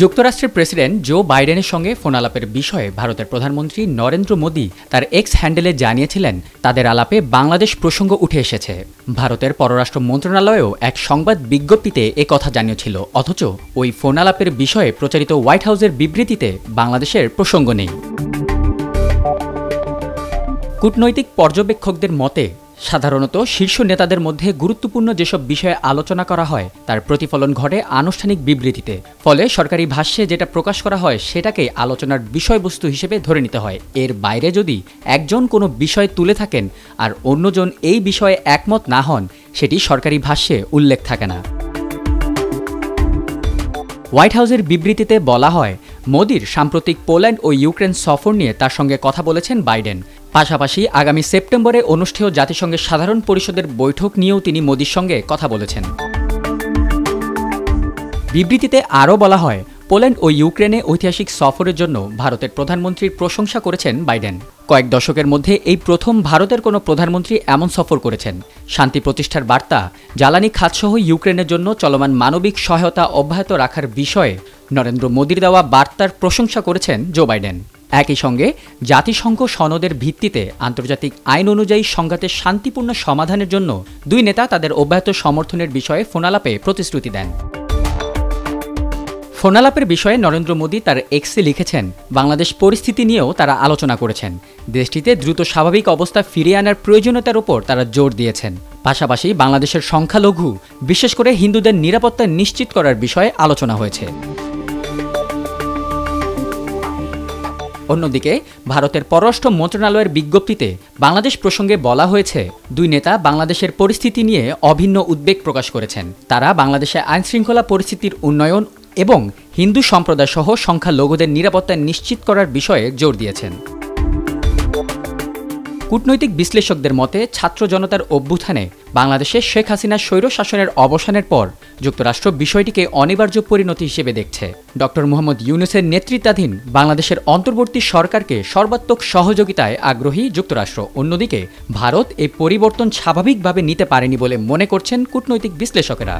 যুক্তরাষ্ট্রের president Joe বাইডেনের সঙ্গে ফোন আলাপের বিষয়ে ভারতের প্রধানমন্ত্রী নরেন্দ্র মোদি তার এক্স হ্যান্ডেলে জানিয়েছিলেন, তাদের আলাপে বাংলাদেশ প্রসঙ্গ উঠে এসেছে। ভারতের পররাষ্ট্র মন্ত্রণালয়ও এক সংবাদ বিজ্ঞপ্তিতে কথা জানিয়েছিল, অথচ ওই ফোন আলাপের বিষয়ে প্রচারিত হোয়াইট হাউসের বিবৃতিতে বাংলাদেশের প্রসঙ্গ নেই। কূটনৈতিক পর্যবেক্ষকদের মতে সাধারণত শীর্ষ নেতাদের মধ্যে গুরুত্বপূর্ণ যেসব বিষয়ে আলোচনা করা হয় তার প্রতিফলন ঘটে আনুষ্ঠানিক বিবৃতিতে। ফলে সরকারি ভাষ্যে যেটা প্রকাশ করা হয় সেটাকেই আলোচনার বিষয়বস্তু হিসেবে ধরে নিতে হয়। এর বাইরে যদি একজন কোনো বিষয় তুলে থাকেন আর অন্যজন এই বিষয়ে একমত না হন, সেটি সরকারি ভাষ্যে উল্লেখ থাকে না। হোয়াইট হাউসের বিবৃতিতে বলা হয়, মোদির সাম্প্রতিক পোল্যান্ড ও ইউক্রেন সফর নিয়ে তার সঙ্গে কথা বলেছেন বাইডেন। পাশাপাশি আগামী সেপ্টেম্বরে অনুষ্ঠেয় জাতিসংঘের সাধারণ পরিষদের বৈঠক নিয়েও তিনি মোদির সঙ্গে কথা বলেছেন। বিবৃতিতে আরও বলা হয়, পোল্যান্ড ও ইউক্রেনে ঐতিহাসিক সফরের জন্য ভারতের প্রধানমন্ত্রীর প্রশংসা করেছেন বাইডেন। কয়েক দশকের মধ্যে এই প্রথম ভারতের কোনো প্রধানমন্ত্রী এমন সফর করেছেন। শান্তি প্রতিষ্ঠার বার্তা, জ্বালানি খাতসহ ইউক্রেনের জন্য চলমান মানবিক সহায়তা অব্যাহত রাখার বিষয়ে নরেন্দ্র মোদির দেওয়া বার্তার প্রশংসা করেছেন জো বাইডেন। একই সঙ্গে জাতিসংঘ সনদের ভিত্তিতে আন্তর্জাতিক আইন অনুযায়ী সংঘাতের শান্তিপূর্ণ সমাধানের জন্য দুই নেতা তাদের অব্যাহত সমর্থনের বিষয়ে ফোনালাপে প্রতিশ্রুতি দেন। ফোনালাপের বিষয়ে নরেন্দ্র মোদি তার এক্সে লিখেছেন, বাংলাদেশ পরিস্থিতি নিয়েও তারা আলোচনা করেছেন। দেশটিতে দ্রুত স্বাভাবিক অবস্থা ফিরিয়ে আনার প্রয়োজনীয়তার উপর তারা জোর দিয়েছেন। পাশাপাশি বাংলাদেশের সংখ্যালঘু, বিশেষ করে হিন্দুদের নিরাপত্তা নিশ্চিত করার বিষয়ে আলোচনা হয়েছে। অন্যদিকে ভারতের পররাষ্ট্র মন্ত্রণালয়ের বিজ্ঞপ্তিতে বাংলাদেশ প্রসঙ্গে বলা হয়েছে, দুই নেতা বাংলাদেশের পরিস্থিতি নিয়ে অভিন্ন উদ্বেগ প্রকাশ করেছেন। তারা বাংলাদেশে আইনশৃঙ্খলা পরিস্থিতির উন্নয়ন এবং হিন্দু সম্প্রদায় সহ সংখ্যালঘুদের নিরাপত্তা নিশ্চিত করার বিষয়ে জোর দিয়েছেন। কূটনৈতিক বিশ্লেষকদের মতে ছাত্র জনতার অভ্যুত্থানে বাংলাদেশে শেখ হাসিনার স্বৈরশাসনের অবসানের পর যুক্তরাষ্ট্র বিষয়টিকে অনিবার্য পরিণতি হিসেবে দেখছে। ডক্টর মোহাম্মদ ইউনূসের নেতৃত্বাধীন বাংলাদেশের অন্তর্বর্তী সরকারকে সর্বাত্মক সহযোগিতায় আগ্রহী যুক্তরাষ্ট্র। অন্যদিকে ভারত এই পরিবর্তন স্বাভাবিকভাবে নিতে পারেনি বলে মনে করছেন কূটনৈতিক বিশ্লেষকেরা।